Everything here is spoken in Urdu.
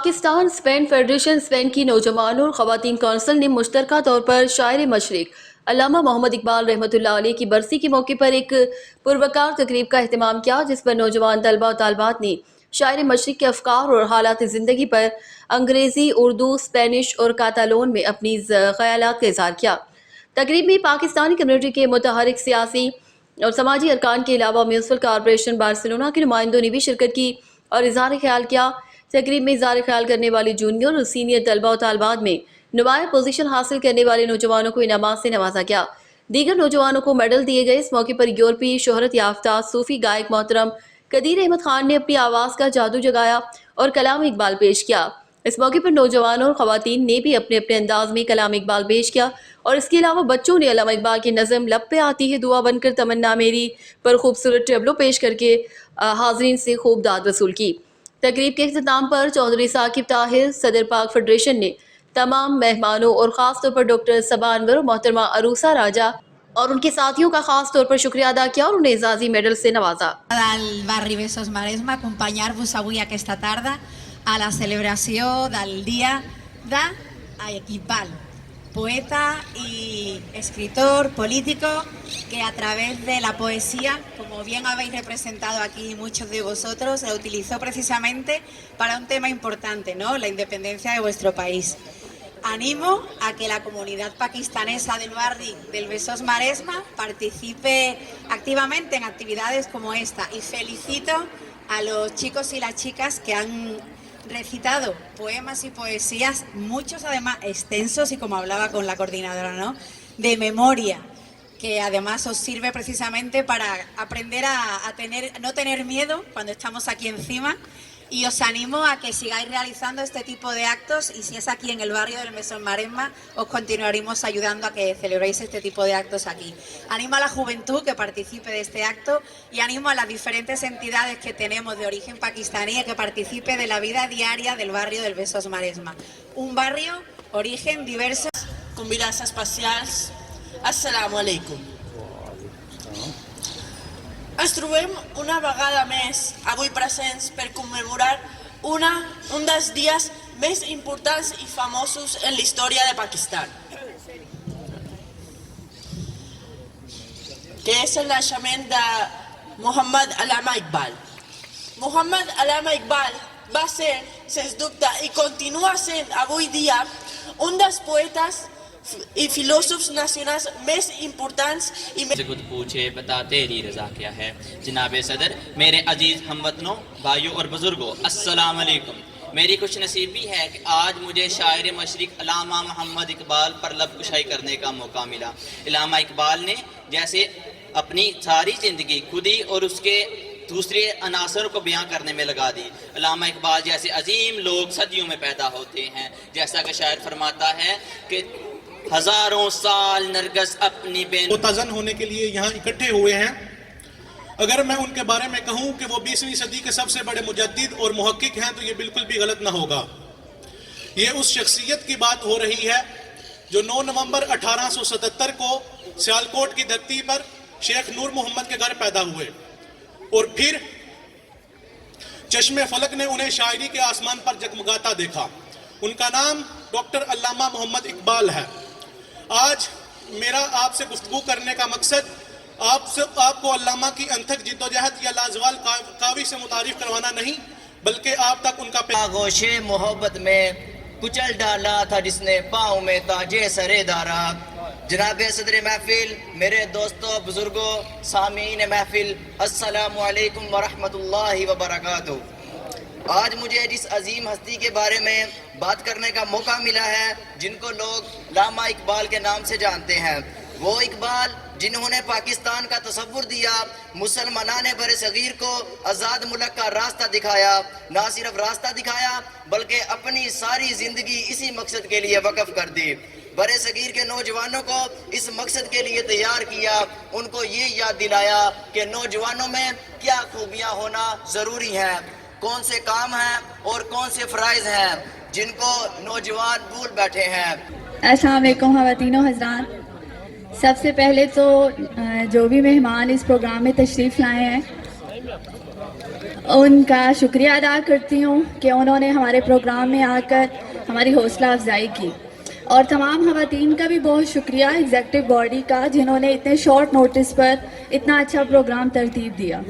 پاکستان اسپین فیڈریشن اسپین کی نوجوانوں اور خواتین کونسل نے مشترکہ طور پر شاعر مشرق علامہ محمد اقبال رحمۃ اللہ علیہ کی برسی کے موقع پر ایک پروکار تقریب کا اہتمام کیا، جس پر نوجوان طلبہ و طالبات نے شاعر مشرق کے افکار اور حالات زندگی پر انگریزی، اردو، اسپینش اور کاتالون میں اپنی خیالات کا اظہار کیا۔ تقریب میں پاکستانی کمیونٹی کے متحرک سیاسی اور سماجی ارکان کے علاوہ میونسپل کارپوریشن بارسلونا کے نمائندوں نے بھی شرکت کی اور اظہار خیال کیا۔ تقریب میں اظہار خیال کرنے والی جونیئر اور سینئر طلبہ و طالبات میں نمایاں پوزیشن حاصل کرنے والے نوجوانوں کو انعامات سے نوازا گیا۔ دیگر نوجوانوں کو میڈل دیے گئے۔ اس موقع پر یورپی شہرت یافتہ صوفی گائک محترم قدیر احمد خان نے اپنی آواز کا جادو جگایا اور کلام اقبال پیش کیا۔ اس موقع پر نوجوانوں اور خواتین نے بھی اپنے اپنے انداز میں کلام اقبال پیش کیا اور اس کے علاوہ بچوں نے علامہ اقبال کی نظم لب پہ آتی ہے دعا بن کر تمنا میری پر خوبصورت ٹیبلو پیش کر کے حاضرین سے خوب داد وصول کی۔ تقریب کے اختتام پر چودھری ثاقب طاہر صدر پاک فیڈریشن نے تمام مہمانوں اور خاص طور پر ڈاکٹر صبا انور اور محترمہ عروسہ راجہ اور ان کے ساتھیوں کا خاص طور پر شکریہ ادا کیا اور انہیں اعزازی میڈل سے نوازا۔ Del barri Besòs Maresme, acompanyar-vos avui aquesta tarda a la celebració del Dia de Iqbal, poeta y escritor político que a través de la poesía, como bien habéis representado aquí muchos de vosotros, la utilizó precisamente para un tema importante, ¿no? La independencia de vuestro país. Animo a que la comunidad pakistanesa del barri del Besòs Maresme participe activamente en actividades como esta y felicito a los chicos y las chicas que han recitado poemas y poesías, muchos además extensos y como hablaba con la coordinadora, ¿no? De memoria, que además os sirve precisamente para aprender a no tener miedo cuando estamos aquí encima. Y os animo a que sigáis realizando este tipo de actos y si es aquí en el barrio del Besòs Maresme, os continuaremos ayudando a que celebréis este tipo de actos aquí. Animo a la juventud que participe de este acto y animo a las diferentes entidades que tenemos de origen pakistaní a que participe de la vida diaria del barrio del Besòs Maresme. Un barrio, origen diverso. Convidats especials, assalamu alaikum. Ens trobem una vegada més avui presents per commemorar un dels dies més importants i famosos en la història de Pakistan, que és el naixement de Muhammad Allama Iqbal. Muhammad Allama Iqbal va ser, sens dubte, i continua sent avui dia un dels poetes i filòsofs nacionals més importants i més... خود پوچھے بتا تیری رضا کیا ہے۔ جناب صدر، میرے عزیز ہموطنوں، بھائیوں اور بزرگوں، السلام علیکم۔ میری خوش نصیبی ہے کہ آج مجھے شاعر مشرق علامہ محمد اقبال پر لب کشائی کرنے کا موقع ملا۔ علامہ اقبال نے جیسے اپنی ساری زندگی خودی اور اس کے دوسرے عناصر کو بیان کرنے میں لگا دی۔ علامہ اقبال جیسے عظیم لوگ صدیوں میں پیدا ہوتے ہیں، جیسا کہ شاعر فرماتا ہے کہ ہزاروں سال نرگس اپنی بین متزن ہونے کے لیے یہاں اکٹھے ہوئے ہیں۔ اگر میں ان کے بارے میں کہوں کہ وہ 20ویں صدی کے سب سے بڑے مجدد اور محقق ہیں تو یہ بالکل بھی غلط نہ ہوگا۔ یہ اس شخصیت کی بات ہو رہی ہے جو 9 نومبر 1877 کو سیالکوٹ کی دھرتی پر شیخ نور محمد کے گھر پیدا ہوئے اور پھر چشم فلک نے انہیں شاعری کے آسمان پر جگمگاتا دیکھا۔ ان کا نام ڈاکٹر علامہ محمد اقبال ہے۔ آج میرا آپ سے گفتگو کرنے کا مقصد آپ کو علامہ کی انتھک جدوجہد یا لازوال کاوی سے متعارف کروانا نہیں، بلکہ آپ تک ان کا آغوش محبت میں کچل ڈالا تھا جس نے پاؤں میں تاجے سرے دارا۔ جناب صدر محفل، میرے دوستوں، بزرگوں، سامعین محفل، السلام علیکم ورحمۃ اللہ وبرکاتہ۔ آج مجھے جس عظیم ہستی کے بارے میں بات کرنے کا موقع ملا ہے، جن کو لوگ علامہ اقبال کے نام سے جانتے ہیں، وہ اقبال جنہوں نے پاکستان کا تصور دیا، مسلمانان بر صغیر کو آزاد ملک کا راستہ دکھایا، نہ صرف راستہ دکھایا بلکہ اپنی ساری زندگی اسی مقصد کے لیے وقف کر دی۔ بر صغیر کے نوجوانوں کو اس مقصد کے لیے تیار کیا، ان کو یہ یاد دلایا کہ نوجوانوں میں کیا خوبیاں ہونا ضروری ہیں، کون سے کام ہیں اور کون سے فرائض ہیں جن کو نوجوان بھول بیٹھے ہیں۔ السلام علیکم خواتین و حضرات، سب سے پہلے تو جو بھی مہمان اس پروگرام میں تشریف لائے ہیں ان کا شکریہ ادا کرتی ہوں کہ انہوں نے ہمارے پروگرام میں آ کر ہماری حوصلہ افزائی کی، اور تمام خواتین کا بھی بہت شکریہ ایگزیکٹو باڈی کا، جنہوں نے اتنے شارٹ نوٹس پر اتنا اچھا پروگرام ترتیب دیا۔